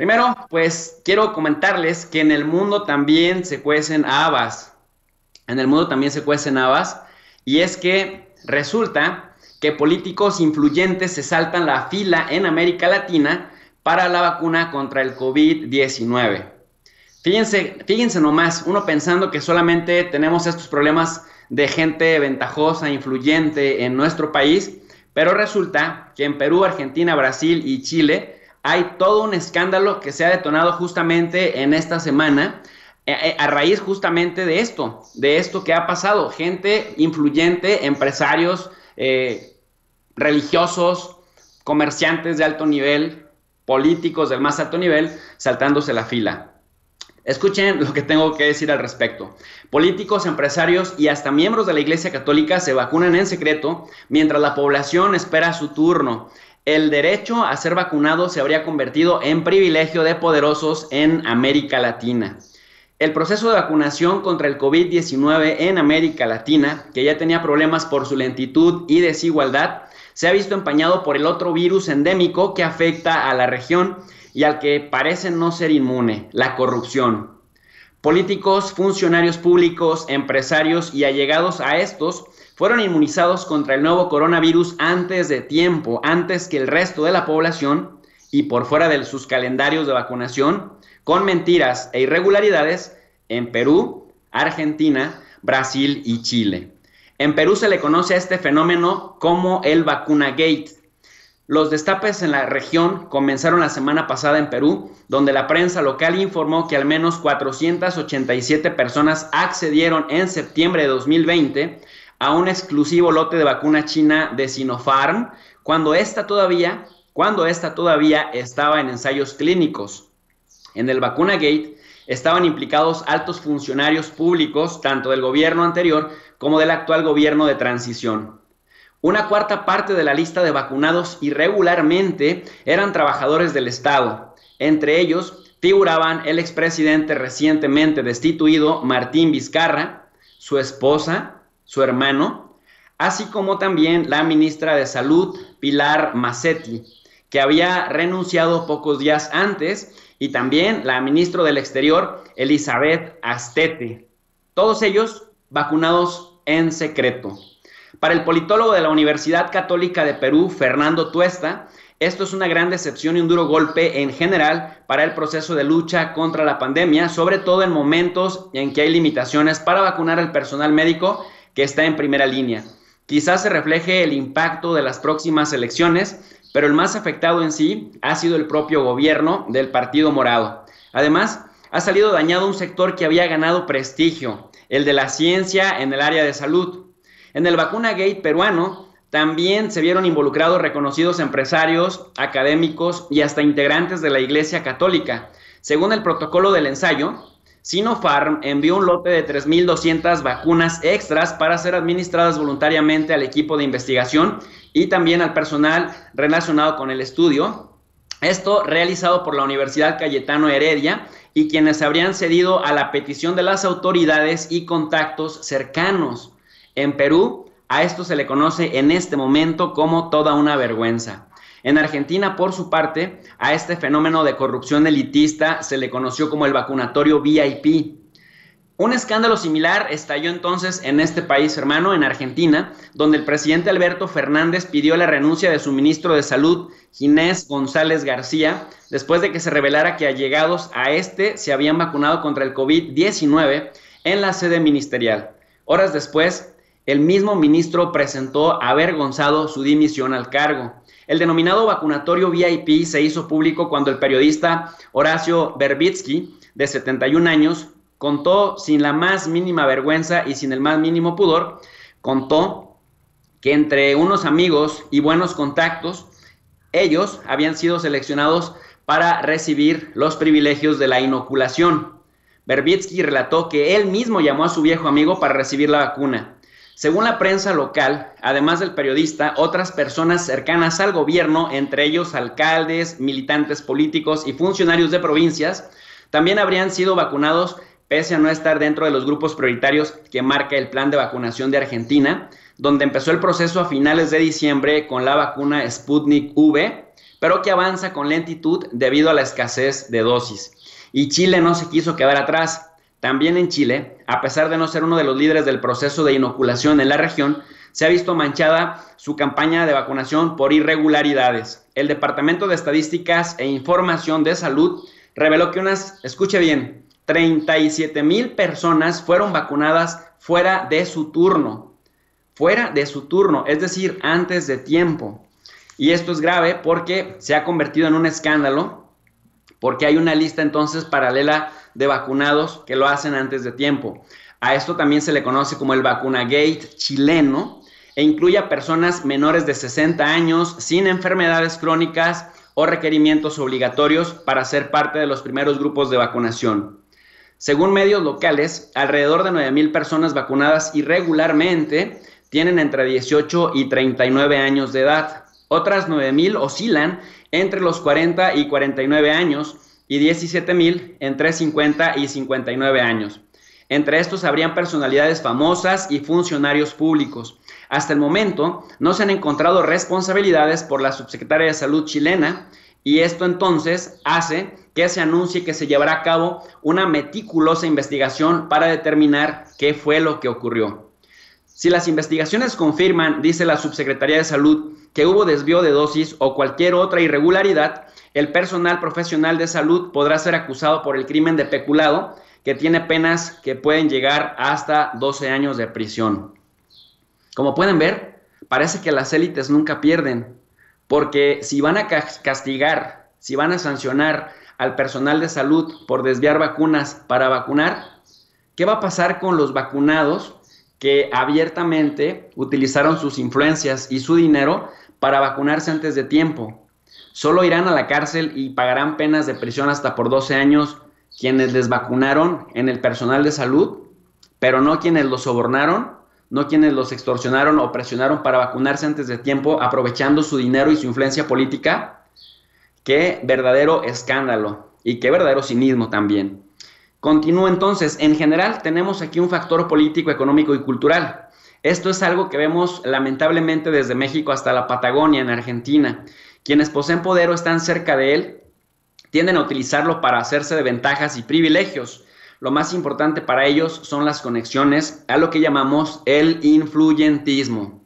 Primero, pues quiero comentarles que en el mundo también se cuecen habas. En el mundo también se cuecen habas. Y es que resulta que políticos influyentes se saltan la fila en América Latina para la vacuna contra el COVID-19. Fíjense nomás, uno pensando que solamente tenemos estos problemas de gente ventajosa, influyente en nuestro país, pero resulta que en Perú, Argentina, Brasil y Chile hay todo un escándalo que se ha detonado justamente en esta semana a raíz justamente de esto que ha pasado. Gente influyente, empresarios, religiosos, comerciantes de alto nivel, políticos del más alto nivel, saltándose la fila. Escuchen lo que tengo que decir al respecto. Políticos, empresarios y hasta miembros de la Iglesia Católica se vacunan en secreto mientras la población espera su turno. El derecho a ser vacunado se habría convertido en privilegio de poderosos en América Latina. El proceso de vacunación contra el COVID-19 en América Latina, que ya tenía problemas por su lentitud y desigualdad, se ha visto empañado por el otro virus endémico que afecta a la región y al que parece no ser inmune, la corrupción. Políticos, funcionarios públicos, empresarios y allegados a estos fueron inmunizados contra el nuevo coronavirus antes de tiempo, antes que el resto de la población y por fuera de sus calendarios de vacunación, con mentiras e irregularidades en Perú, Argentina, Brasil y Chile. En Perú se le conoce a este fenómeno como el vacunagate. Los destapes en la región comenzaron la semana pasada en Perú, donde la prensa local informó que al menos 487 personas accedieron en septiembre de 2020 a un exclusivo lote de vacuna china de Sinopharm, cuando esta todavía estaba en ensayos clínicos. En el vacunagate estaban implicados altos funcionarios públicos, tanto del gobierno anterior como del actual gobierno de transición. Una cuarta parte de la lista de vacunados irregularmente eran trabajadores del Estado. Entre ellos figuraban el expresidente recientemente destituido Martín Vizcarra, su esposa, su hermano, así como también la ministra de Salud, Pilar Macetti, que había renunciado pocos días antes, y también la ministra del Exterior, Elizabeth Astete. Todos ellos vacunados en secreto. Para el politólogo de la Universidad Católica de Perú, Fernando Tuesta, esto es una gran decepción y un duro golpe en general para el proceso de lucha contra la pandemia, sobre todo en momentos en que hay limitaciones para vacunar al personal médico que está en primera línea. Quizás se refleje el impacto de las próximas elecciones, pero el más afectado en sí ha sido el propio gobierno del Partido Morado. Además, ha salido dañado un sector que había ganado prestigio, el de la ciencia en el área de salud. En el vacunagate peruano también se vieron involucrados reconocidos empresarios, académicos y hasta integrantes de la Iglesia Católica. Según el protocolo del ensayo, Sinopharm envió un lote de 3.200 vacunas extras para ser administradas voluntariamente al equipo de investigación y también al personal relacionado con el estudio. Esto realizado por la Universidad Cayetano Heredia y quienes habrían cedido a la petición de las autoridades y contactos cercanos. En Perú, a esto se le conoce en este momento como toda una vergüenza. En Argentina, por su parte, a este fenómeno de corrupción elitista se le conoció como el vacunatorio VIP. Un escándalo similar estalló entonces en este país hermano, en Argentina, donde el presidente Alberto Fernández pidió la renuncia de su ministro de Salud, Ginés González García, después de que se revelara que allegados a este se habían vacunado contra el COVID-19 en la sede ministerial. Horas después, el mismo ministro presentó avergonzado su dimisión al cargo. El denominado vacunatorio VIP se hizo público cuando el periodista Horacio Verbitsky, de 71 años, contó sin la más mínima vergüenza y sin el más mínimo pudor, contó que entre unos amigos y buenos contactos, ellos habían sido seleccionados para recibir los privilegios de la inoculación. Verbitsky relató que él mismo llamó a su viejo amigo para recibir la vacuna. Según la prensa local, además del periodista, otras personas cercanas al gobierno, entre ellos alcaldes, militantes políticos y funcionarios de provincias, también habrían sido vacunados pese a no estar dentro de los grupos prioritarios que marca el plan de vacunación de Argentina, donde empezó el proceso a finales de diciembre con la vacuna Sputnik V, pero que avanza con lentitud debido a la escasez de dosis. Y Chile no se quiso quedar atrás. También en Chile, a pesar de no ser uno de los líderes del proceso de inoculación en la región, se ha visto manchada su campaña de vacunación por irregularidades. El Departamento de Estadísticas e Información de Salud reveló que escuche bien, 37,000 personas fueron vacunadas fuera de su turno, es decir, antes de tiempo. Y esto es grave porque se ha convertido en un escándalo, porque hay una lista entonces paralela de vacunados que lo hacen antes de tiempo. A esto también se le conoce como el vacunagate chileno e incluye a personas menores de 60 años sin enfermedades crónicas o requerimientos obligatorios para ser parte de los primeros grupos de vacunación. Según medios locales, alrededor de 9,000 personas vacunadas irregularmente tienen entre 18 y 39 años de edad. Otras 9,000 oscilan entre los 40 y 49 años y 17,000 entre 50 y 59 años. Entre estos habrían personalidades famosas y funcionarios públicos. Hasta el momento no se han encontrado responsabilidades por la subsecretaria de Salud chilena y esto entonces hace que se anuncie que se llevará a cabo una meticulosa investigación para determinar qué fue lo que ocurrió. Si las investigaciones confirman, dice la subsecretaría de Salud, que hubo desvío de dosis o cualquier otra irregularidad, el personal profesional de salud podrá ser acusado por el crimen de peculado, que tiene penas que pueden llegar hasta 12 años de prisión. Como pueden ver, parece que las élites nunca pierden, porque si van a castigar, si van a sancionar al personal de salud por desviar vacunas para vacunar, ¿qué va a pasar con los vacunados que abiertamente utilizaron sus influencias y su dinero para vacunarse antes de tiempo? Solo irán a la cárcel y pagarán penas de prisión hasta por 12 años quienes les vacunaron en el personal de salud, pero no quienes los sobornaron, no quienes los extorsionaron o presionaron para vacunarse antes de tiempo, aprovechando su dinero y su influencia política. Qué verdadero escándalo y qué verdadero cinismo también. Continúo entonces. En general tenemos aquí un factor político, económico y cultural. Esto es algo que vemos lamentablemente desde México hasta la Patagonia en Argentina. Quienes poseen poder o están cerca de él tienden a utilizarlo para hacerse de ventajas y privilegios. Lo más importante para ellos son las conexiones, a lo que llamamos el influyentismo.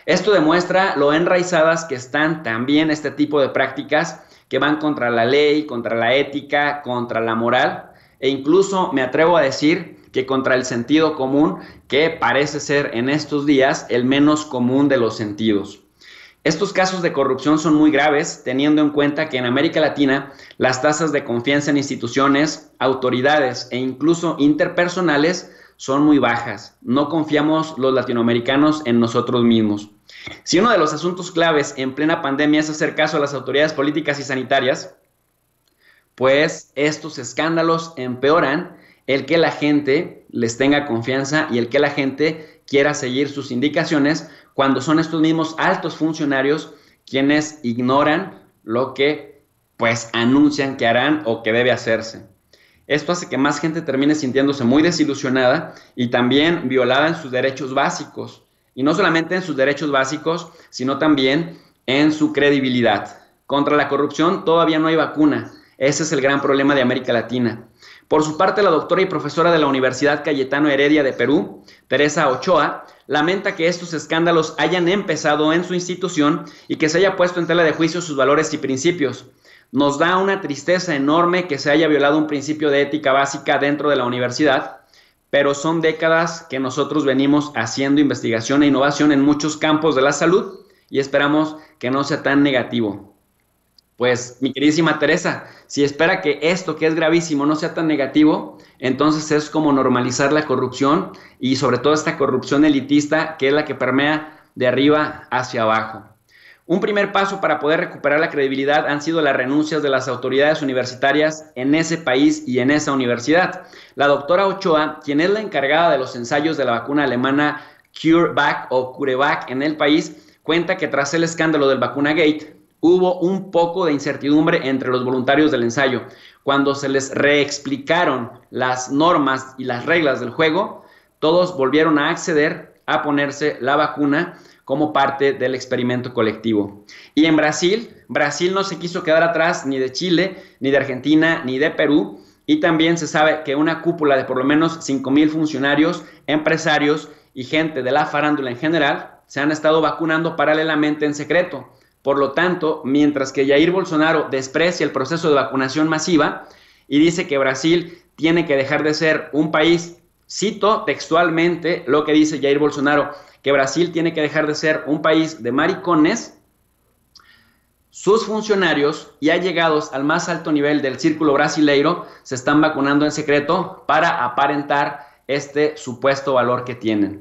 Esto demuestra lo enraizadas que están también este tipo de prácticas que van contra la ley, contra la ética, contra la moral e incluso me atrevo a decir que contra el sentido común, que parece ser en estos días el menos común de los sentidos. Estos casos de corrupción son muy graves, teniendo en cuenta que en América Latina las tasas de confianza en instituciones, autoridades e incluso interpersonales son muy bajas. No confiamos los latinoamericanos en nosotros mismos. Si uno de los asuntos claves en plena pandemia es hacer caso a las autoridades políticas y sanitarias, pues estos escándalos empeoran el que la gente les tenga confianza y el que la gente quiera seguir sus indicaciones cuando son estos mismos altos funcionarios quienes ignoran lo que pues anuncian que harán o que debe hacerse. Esto hace que más gente termine sintiéndose muy desilusionada y también violada en sus derechos básicos. Y no solamente en sus derechos básicos, sino también en su credibilidad. Contra la corrupción todavía no hay vacuna. Ese es el gran problema de América Latina. Por su parte, la doctora y profesora de la Universidad Cayetano Heredia de Perú, Teresa Ochoa, lamenta que estos escándalos hayan empezado en su institución y que se haya puesto en tela de juicio sus valores y principios. Nos da una tristeza enorme que se haya violado un principio de ética básica dentro de la universidad, pero son décadas que nosotros venimos haciendo investigación e innovación en muchos campos de la salud y esperamos que no sea tan negativo. Pues, mi queridísima Teresa, si espera que esto que es gravísimo no sea tan negativo, entonces es como normalizar la corrupción y sobre todo esta corrupción elitista que es la que permea de arriba hacia abajo. Un primer paso para poder recuperar la credibilidad han sido las renuncias de las autoridades universitarias en ese país y en esa universidad. La doctora Ochoa, quien es la encargada de los ensayos de la vacuna alemana CureVac o CureVac en el país, cuenta que tras el escándalo del vacunagate, hubo un poco de incertidumbre entre los voluntarios del ensayo. Cuando se les reexplicaron las normas y las reglas del juego, todos volvieron a acceder a ponerse la vacuna como parte del experimento colectivo. Y en Brasil no se quiso quedar atrás ni de Chile, ni de Argentina, ni de Perú, y también se sabe que una cúpula de por lo menos 5,000 funcionarios, empresarios y gente de la farándula en general se han estado vacunando paralelamente en secreto. Por lo tanto, mientras que Jair Bolsonaro desprecia el proceso de vacunación masiva y dice que Brasil tiene que dejar de ser un país, cito textualmente lo que dice Jair Bolsonaro, que Brasil tiene que dejar de ser un país de maricones, sus funcionarios y allegados al más alto nivel del círculo brasileiro se están vacunando en secreto para aparentar este supuesto valor que tienen.